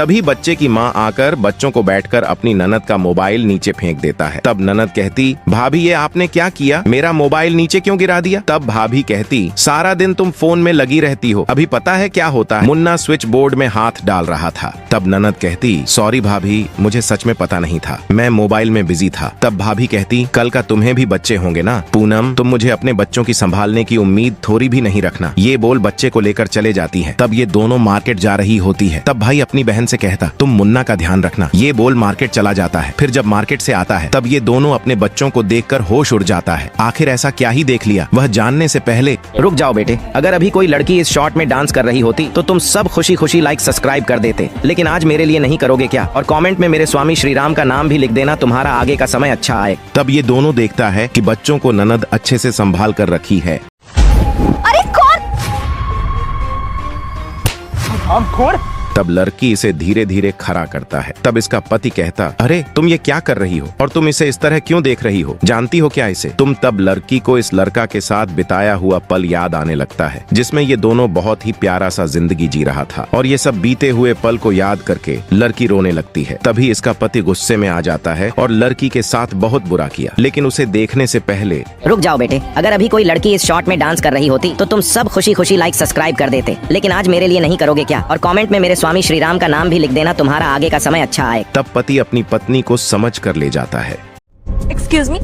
तभी बच्चे की माँ आकर बच्चों को बैठकर अपनी ननद का मोबाइल नीचे फेंक देता है। तब ननद कहती, भाभी ये आपने क्या किया, मेरा मोबाइल नीचे क्यों गिरा दिया। तब भाभी कहती, सारा दिन तुम फोन में लगी रहती हो, अभी पता है क्या होता है। मुन्ना स्विच बोर्ड में हाथ डाल रहा था। तब ननद कहती, सॉरी भाभी, मुझे सच में पता नहीं था, मैं मोबाइल में बिजी था। तब भाभी कहती, कल का तुम्हें भी बच्चे होंगे ना पूनम, तुम मुझे अपने बच्चों की संभालने की उम्मीद थोड़ी भी नहीं रखना। ये बोल बच्चे को लेकर चले जाती है। तब ये दोनों मार्केट जा रही होती है। तब भाई अपनी बहन से कहता, तुम मुन्ना का ध्यान रखना। ये बोल मार्केट चला जाता है। फिर जब मार्केट से आता है तब ये दोनों अपने बच्चों को देखकर होश उड़ जाता है। आखिर ऐसा क्या ही देख लिया, वह जानने से पहले रुक जाओ बेटे, अगर अभी कोई लड़की इस शॉट में डांस कर रही होती तो तुम सब खुशी खुशी लाइक सब्सक्राइब कर देते, लेकिन आज मेरे लिए नहीं करोगे क्या, और कमेंट में मेरे स्वामी श्री राम का नाम भी लिख देना, तुम्हारा आगे का समय अच्छा आए। तब ये दोनों देखता है कि बच्चों को ननद अच्छे से संभाल कर रखी है। अरे कौन? हरामखोर! तब लड़की इसे धीरे धीरे खड़ा करता है। तब इसका पति कहता, अरे तुम ये क्या कर रही हो और तुम इसे इस तरह क्यों देख रही हो, जानती हो क्या इसे तुम। तब लड़की को इस लड़का के साथ बिताया हुआ पल याद आने लगता है, जिसमें ये दोनों बहुत ही प्यारा सा जिंदगी जी रहा था, और ये सब बीते हुए पल को याद करके लड़की रोने लगती है। तभी इसका पति गुस्से में आ जाता है और लड़की के साथ बहुत बुरा किया, लेकिन उसे देखने से पहले रुक जाओ बेटे, अगर अभी कोई लड़की इस शॉट में डांस कर रही होती तो तुम सब खुशी खुशी लाइक सब्सक्राइब कर देते, लेकिन आज मेरे लिए नहीं करोगे क्या, और कमेंट में मेरे स्वामी श्री राम का नाम भी लिख देना, तुम्हारा आगे का समय अच्छा आए। तब पति अपनी पत्नी को समझ कर ले जाता है। एक्सक्यूज मी,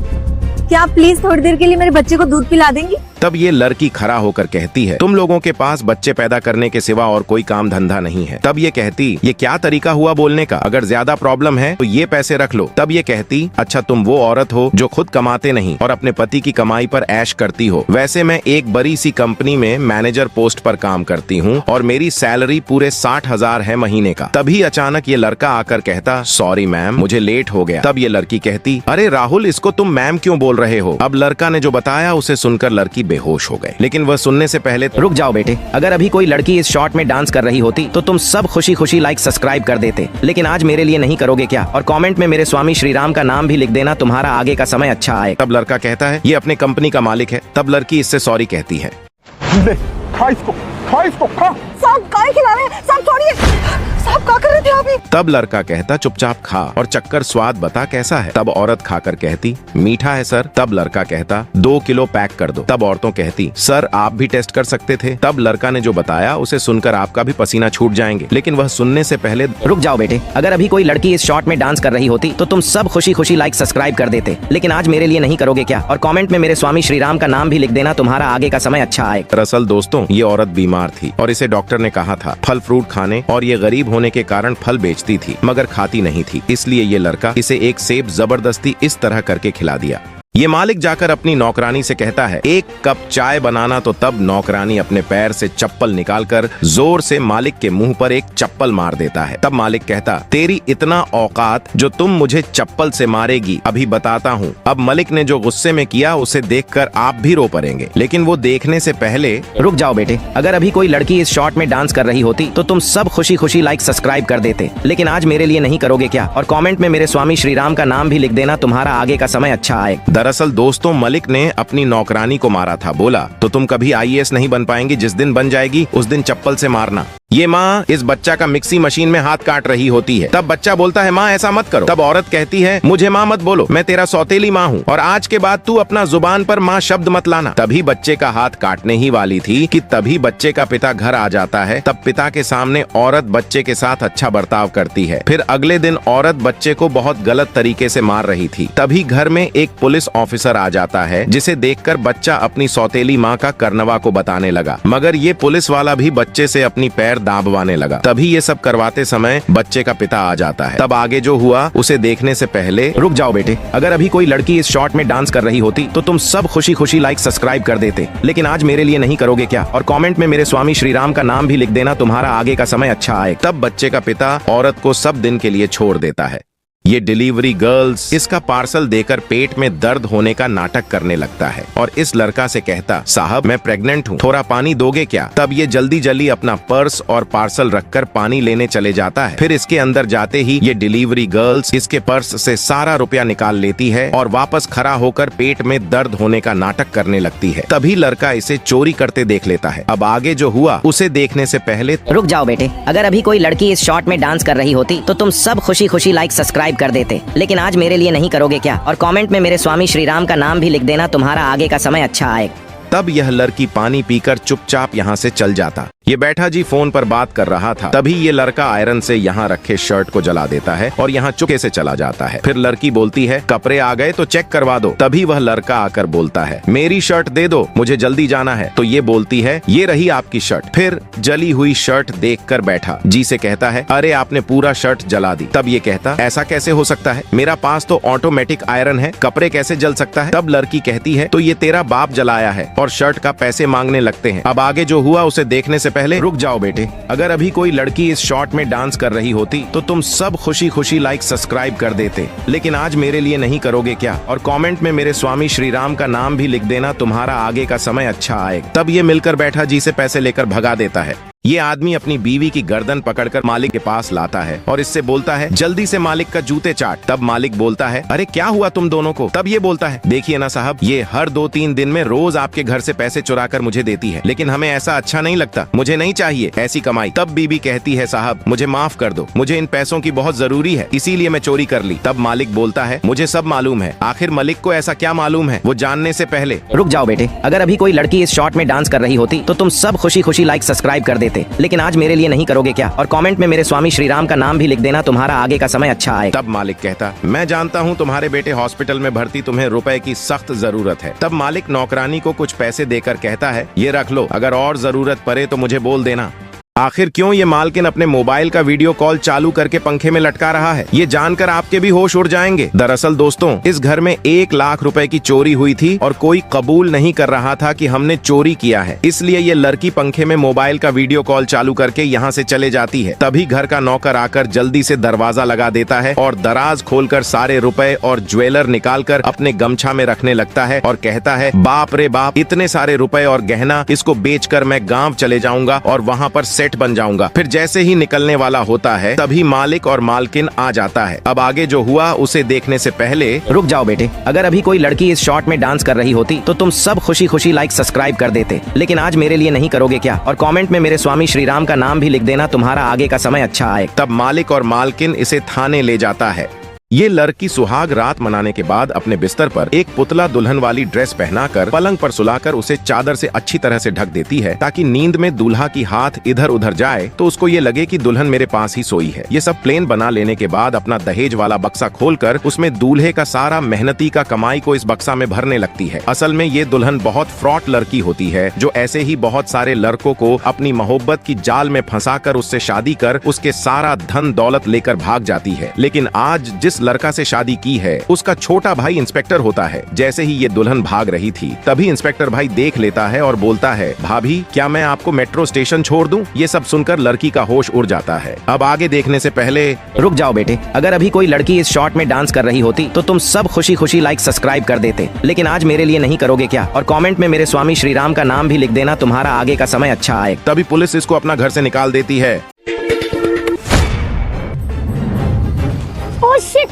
क्या आप प्लीज थोड़ी देर के लिए मेरे बच्चे को दूध पिला देंगी? तब ये लड़की खड़ा होकर कहती है, तुम लोगों के पास बच्चे पैदा करने के सिवा और कोई काम धंधा नहीं है। तब ये कहती, ये क्या तरीका हुआ बोलने का, अगर ज्यादा प्रॉब्लम है तो ये पैसे रख लो। तब ये कहती, अच्छा तुम वो औरत हो जो खुद कमाते नहीं और अपने पति की कमाई पर ऐश करती हो, वैसे मैं एक बड़ी सी कंपनी में मैनेजर पोस्ट पर काम करती हूँ और मेरी सैलरी पूरे 60,000 है महीने का। तभी अचानक ये लड़का आकर कहता, सॉरी मैम, मुझे लेट हो गया। तब ये लड़की कहती, अरे राहुल, इसको तुम मैम क्यों बोल रहे हो। अब लड़का ने जो बताया उसे सुनकर लड़की बेहोश हो गए, लेकिन वह सुनने से पहले रुक जाओ बेटे, अगर अभी कोई लड़की इस शॉट में डांस कर रही होती तो तुम सब खुशी खुशी लाइक सब्सक्राइब कर देते, लेकिन आज मेरे लिए नहीं करोगे क्या, और कमेंट में मेरे स्वामी श्री राम का नाम भी लिख देना, तुम्हारा आगे का समय अच्छा आए। तब लड़का कहता है, ये अपने कंपनी का मालिक है। तब लड़की इससे सॉरी कहती है। ले, खा इसको, खा इसको, खा। साहब काय खिला रहे हैं? साहब छोड़िए, साहब क्या कर रहे थे अभी? तब लड़का कहता, चुपचाप खा और चक्कर स्वाद बता कैसा है। तब औरत खाकर कहती, मीठा है सर। तब लड़का कहता, 2 किलो पैक कर दो। तब औरतों कहती, सर आप भी टेस्ट कर सकते थे। तब लड़का ने जो बताया उसे सुनकर आपका भी पसीना छूट जाएंगे, लेकिन वह सुनने से पहले रुक जाओ बेटे, अगर अभी कोई लड़की इस शॉट में डांस कर रही होती तो तुम सब खुशी खुशी लाइक सब्सक्राइब कर देते, लेकिन आज मेरे लिए नहीं करोगे क्या, और कमेंट में मेरे स्वामी श्री राम का नाम भी लिख देना, तुम्हारा आगे का समय अच्छा आए। दरअसल दोस्तों, ये औरत बीमार थी और इसे डॉक्टर ने कहा था फल फ्रूट खाने, और ये गरीब होने के कारण फल बेचती थी मगर खाती नहीं थी, इसलिए ये लड़का इसे एक सेब जबरदस्ती इस तरह करके खिला दिया। ये मालिक जाकर अपनी नौकरानी से कहता है, 1 कप चाय बनाना। तो तब नौकरानी अपने पैर से चप्पल निकालकर जोर से मालिक के मुंह पर एक चप्पल मार देता है। तब मालिक कहता, तेरी इतना औकात जो तुम मुझे चप्पल से मारेगी, अभी बताता हूँ। अब मलिक ने जो गुस्से में किया उसे देखकर आप भी रो पड़ेंगे, लेकिन वो देखने से पहले रुक जाओ बेटे, अगर अभी कोई लड़की इस शॉट में डांस कर रही होती तो तुम सब खुशी खुशी लाइक सब्सक्राइब कर देते, लेकिन आज मेरे लिए नहीं करोगे क्या, और कमेंट में मेरे स्वामी श्री राम का नाम भी लिख देना, तुम्हारा आगे का समय अच्छा आए। दरअसल दोस्तों, मलिक ने अपनी नौकरानी को मारा था। बोला, तो तुम कभी IAS नहीं बन पाएंगी, जिस दिन बन जाएगी उस दिन चप्पल से मारना। ये माँ इस बच्चा का मिक्सी मशीन में हाथ काट रही होती है। तब बच्चा बोलता है, माँ ऐसा मत करो। तब औरत कहती है, मुझे माँ मत बोलो, मैं तेरा सौतेली माँ हूँ और आज के बाद तू अपना जुबान पर माँ शब्द मत लाना। तभी बच्चे का हाथ काटने ही वाली थी कि तभी बच्चे का पिता घर आ जाता है। तब पिता के सामने औरत बच्चे के साथ अच्छा बर्ताव करती है। फिर अगले दिन औरत बच्चे को बहुत गलत तरीके से मार रही थी। तभी घर में एक पुलिस ऑफिसर आ जाता है, जिसे देखकर बच्चा अपनी सौतेली माँ का करनवा को बताने लगा, मगर ये पुलिस वाला भी बच्चे से अपनी पैर दाबवाने लगा। तभी ये सब करवाते समय बच्चे का पिता आ जाता है। तब आगे जो हुआ उसे देखने से पहले रुक जाओ बेटे, अगर अभी कोई लड़की इस शॉट में डांस कर रही होती तो तुम सब खुशी खुशी लाइक सब्सक्राइब कर देते, लेकिन आज मेरे लिए नहीं करोगे क्या, और कमेंट में मेरे स्वामी श्री राम का नाम भी लिख देना, तुम्हारा आगे का समय अच्छा आए। तब बच्चे का पिता औरत को सब दिन के लिए छोड़ देता है। ये डिलीवरी गर्ल्स इसका पार्सल देकर पेट में दर्द होने का नाटक करने लगता है और इस लड़का से कहता, साहब मैं प्रेग्नेंट हूँ, थोड़ा पानी दोगे क्या? तब ये जल्दी जल्दी अपना पर्स और पार्सल रखकर पानी लेने चले जाता है। फिर इसके अंदर जाते ही ये डिलीवरी गर्ल्स इसके पर्स से सारा रुपया निकाल लेती है और वापस खड़ा होकर पेट में दर्द होने का नाटक करने लगती है। तभी लड़का इसे चोरी करते देख लेता है। अब आगे जो हुआ उसे देखने से पहले रुक जाओ बेटे, अगर अभी कोई लड़की इस शॉट में डांस कर रही होती तो तुम सब खुशी खुशी लाइक सब्सक्राइब कर देते, लेकिन आज मेरे लिए नहीं करोगे क्या? और कमेंट में मेरे स्वामी श्री राम का नाम भी लिख देना, तुम्हारा आगे का समय अच्छा आएगा। तब यह लड़की पानी पीकर चुपचाप यहाँ से चल जाता। ये बैठा जी फोन पर बात कर रहा था। तभी ये लड़का आयरन से यहाँ रखे शर्ट को जला देता है और यहाँ चुपके से चला जाता है। फिर लड़की बोलती है, कपड़े आ गए तो चेक करवा दो। तभी वह लड़का आकर बोलता है, मेरी शर्ट दे दो, मुझे जल्दी जाना है। तो ये बोलती है, ये रही आपकी शर्ट। फिर जली हुई शर्ट देखकर बैठा जी से कहता है, अरे आपने पूरा शर्ट जला दी। तब ये कहता, ऐसा कैसे हो सकता है, मेरा पास तो ऑटोमेटिक आयरन है, कपड़े कैसे जल सकता है? तब लड़की कहती है, तो ये तेरा बाप जलाया है, और शर्ट का पैसे मांगने लगते हैं। अब आगे जो हुआ उसे देखने से पहले रुक जाओ बेटे, अगर अभी कोई लड़की इस शॉट में डांस कर रही होती तो तुम सब खुशी खुशी लाइक सब्सक्राइब कर देते, लेकिन आज मेरे लिए नहीं करोगे क्या? और कमेंट में मेरे स्वामी श्री राम का नाम भी लिख देना, तुम्हारा आगे का समय अच्छा आएगा। तब ये मिलकर बैठा जी से पैसे लेकर भगा देता है। ये आदमी अपनी बीवी की गर्दन पकड़कर मालिक के पास लाता है और इससे बोलता है, जल्दी से मालिक का जूते चाट। तब मालिक बोलता है, अरे क्या हुआ तुम दोनों को? तब ये बोलता है, देखिए ना साहब, ये हर 2-3 दिन में रोज आपके घर से पैसे चुरा कर मुझे देती है, लेकिन हमें ऐसा अच्छा नहीं लगता, मुझे नहीं चाहिए ऐसी कमाई। तब बीबी कहती है, साहब मुझे माफ कर दो, मुझे इन पैसों की बहुत जरूरी है, इसीलिए मैं चोरी कर ली। तब मालिक बोलता है, मुझे सब मालूम है। आखिर मालिक को ऐसा क्या मालूम है, वो जानने से पहले रुक जाओ बेटे, अगर अभी कोई लड़की इस शॉट में डांस कर रही होती तो तुम सब खुशी खुशी लाइक सब्सक्राइब कर देते, लेकिन आज मेरे लिए नहीं करोगे क्या? और कमेंट में मेरे स्वामी श्री राम का नाम भी लिख देना, तुम्हारा आगे का समय अच्छा आएगा। तब मालिक कहता, मैं जानता हूँ तुम्हारे बेटे हॉस्पिटल में भर्ती, तुम्हें रुपए की सख्त जरूरत है। तब मालिक नौकरानी को कुछ पैसे देकर कहता है, ये रख लो, अगर और जरूरत पड़े तो मुझे बोल देना। आखिर क्यों ये मालकिन अपने मोबाइल का वीडियो कॉल चालू करके पंखे में लटका रहा है? ये जानकर आपके भी होश उड़ जाएंगे। दरअसल दोस्तों, इस घर में 1 लाख रुपए की चोरी हुई थी और कोई कबूल नहीं कर रहा था कि हमने चोरी किया है, इसलिए ये लड़की पंखे में मोबाइल का वीडियो कॉल चालू करके यहाँ से चले जाती है। तभी घर का नौकर आकर जल्दी से दरवाजा लगा देता है और दराज खोलकर सारे रुपए और ज्वेलर निकालकर अपने गमछा में रखने लगता है और कहता है, बाप रे बाप, इतने सारे रुपए और गहना, इसको बेचकर मैं गाँव चले जाऊंगा और वहाँ पर सेट बन जाऊंगा। फिर जैसे ही निकलने वाला होता है तभी मालिक और मालकिन आ जाता है। अब आगे जो हुआ उसे देखने से पहले रुक जाओ बेटे, अगर अभी कोई लड़की इस शॉट में डांस कर रही होती तो तुम सब खुशी खुशी लाइक सब्सक्राइब कर देते, लेकिन आज मेरे लिए नहीं करोगे क्या? और कमेंट में मेरे स्वामी श्री राम का नाम भी लिख देना, तुम्हारा आगे का समय अच्छा आएगा। तब मालिक और मालकिन इसे थाने ले जाता है। ये लड़की सुहाग रात मनाने के बाद अपने बिस्तर पर एक पुतला दुल्हन वाली ड्रेस पहनाकर पलंग पर सुलाकर उसे चादर से अच्छी तरह से ढक देती है, ताकि नींद में दूल्हा की हाथ इधर उधर जाए तो उसको ये लगे कि दुल्हन मेरे पास ही सोई है। ये सब प्लान बना लेने के बाद अपना दहेज वाला बक्सा खोलकर उसमें दूल्हे का सारा मेहनती का कमाई को इस बक्सा में भरने लगती है। असल में ये दुल्हन बहुत फ्रॉड लड़की होती है, जो ऐसे ही बहुत सारे लड़कों को अपनी मोहब्बत की जाल में फंसाकर उससे शादी कर उसके सारा धन दौलत लेकर भाग जाती है। लेकिन आज जिस लड़का से शादी की है उसका छोटा भाई इंस्पेक्टर होता है। जैसे ही ये दुल्हन भाग रही थी तभी इंस्पेक्टर भाई देख लेता है और बोलता है, भाभी क्या मैं आपको मेट्रो स्टेशन छोड़ दूं? ये सब सुनकर लड़की का होश उड़ जाता है। अब आगे देखने से पहले रुक जाओ बेटे, अगर अभी कोई लड़की इस शॉट में डांस कर रही होती तो तुम सब खुशी खुशी लाइक सब्सक्राइब कर देते, लेकिन आज मेरे लिए नहीं करोगे क्या? और कमेंट में मेरे स्वामी श्री राम का नाम भी लिख देना, तुम्हारा आगे का समय अच्छा आएगा। तभी पुलिस इसको अपना घर से निकाल देती है। Oh shit!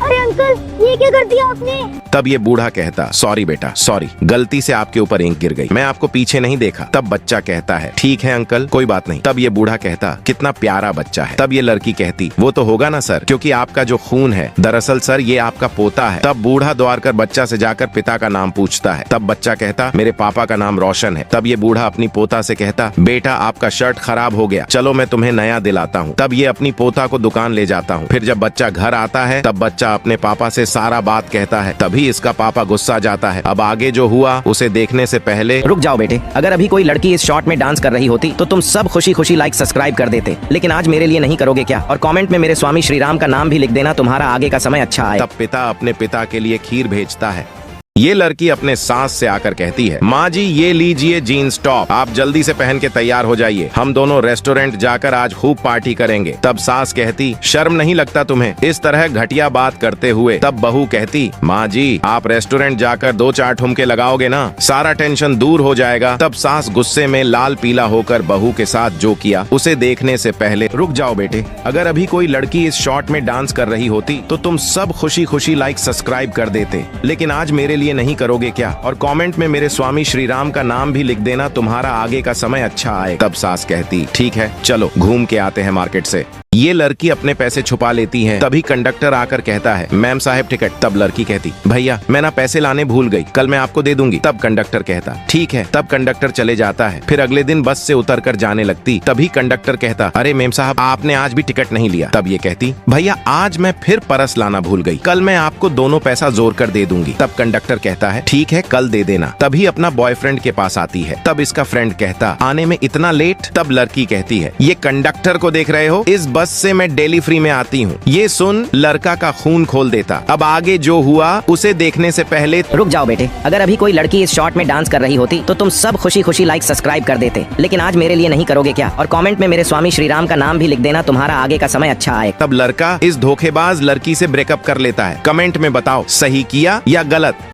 अरे अंकल, ये क्या कर दिया आपने? तब ये बूढ़ा कहता, सॉरी बेटा सॉरी, गलती से आपके ऊपर इंक गिर गई, मैं आपको पीछे नहीं देखा। तब बच्चा कहता है, ठीक है अंकल कोई बात नहीं। तब ये बूढ़ा कहता, कितना प्यारा बच्चा है। तब ये लड़की कहती, वो तो होगा ना सर, क्योंकि आपका जो खून है, दरअसल सर ये आपका पोता है। तब बूढ़ा द्वार कर बच्चा से जाकर पिता का नाम पूछता है। तब बच्चा कहता, मेरे पापा का नाम रोशन है। तब ये बूढ़ा अपनी पोता से कहता, बेटा आपका शर्ट खराब हो गया, चलो मैं तुम्हें नया दिलाता हूँ। तब ये अपनी पोता को दुकान ले जाता हूँ। फिर जब बच्चा घर आता है तब बच्चा अपने पापा से सारा बात कहता है। तभी इसका पापा गुस्सा जाता है। अब आगे जो हुआ उसे देखने से पहले रुक जाओ बेटे, अगर अभी कोई लड़की इस शॉट में डांस कर रही होती तो तुम सब खुशी खुशी लाइक सब्सक्राइब कर देते, लेकिन आज मेरे लिए नहीं करोगे क्या? और कमेंट में मेरे स्वामी श्री राम का नाम भी लिख देना, तुम्हारा आगे का समय अच्छा आएगा। तब पिता अपने पिता के लिए खीर भेजता है। ये लड़की अपने सास से आकर कहती है, माँ जी ये लीजिए जीन्स टॉप, आप जल्दी से पहन के तैयार हो जाइए, हम दोनों रेस्टोरेंट जाकर आज खूब पार्टी करेंगे। तब सास कहती, शर्म नहीं लगता तुम्हें इस तरह घटिया बात करते हुए। तब बहू कहती, माँ जी आप रेस्टोरेंट जाकर 2-4 ठुमके लगाओगे ना, सारा टेंशन दूर हो जाएगा। तब सास गुस्से में लाल पीला होकर बहू के साथ जो किया उसे देखने से पहले, रुक जाओ बेटे, अगर अभी कोई लड़की इस शॉट में डांस कर रही होती तो तुम सब खुशी खुशी लाइक सब्सक्राइब कर देते, लेकिन आज मेरे लिए नहीं करोगे क्या? और कमेंट में मेरे स्वामी श्री राम का नाम भी लिख देना, तुम्हारा आगे का समय अच्छा आए। तब सास कहती, ठीक है चलो घूम के आते हैं मार्केट से। ये लड़की अपने पैसे छुपा लेती है। तभी कंडक्टर आकर कहता है, मैम साहब टिकट। तब लड़की कहती, भैया मैं ना पैसे लाने भूल गई, कल मैं आपको दे दूंगी। तब कंडक्टर कहता, ठीक है। तब कंडक्टर चले जाता है। फिर अगले दिन बस से उतर कर जाने लगती। तभी कंडक्टर कहता, अरे मैम साहब आपने आज भी टिकट नहीं लिया। तब ये कहती, भैया आज मैं फिर परस लाना भूल गई, कल मैं आपको दोनों पैसा जोड़ कर दे दूंगी। तब कंडक्टर कहता है, ठीक है कल दे देना। तभी अपना बॉयफ्रेंड के पास आती है। तब इसका फ्रेंड कहता, आने में इतना लेट? तब लड़की कहती है, ये कंडक्टर को देख रहे हो, इस बस से मैं डेली फ्री में आती हूँ। ये सुन लड़का का खून खोल देता। अब आगे जो हुआ उसे देखने से पहले, रुक जाओ बेटे, अगर अभी कोई लड़की इस शॉट में डांस कर रही होती तो तुम सब खुशी खुशी लाइक सब्सक्राइब कर देते, लेकिन आज मेरे लिए नहीं करोगे क्या? और कमेंट में मेरे स्वामी श्री राम का नाम भी लिख देना, तुम्हारा आगे का समय अच्छा आए। तब लड़का इस धोखेबाज लड़की से ब्रेकअप कर लेता है। कमेंट में बताओ सही किया या गलत।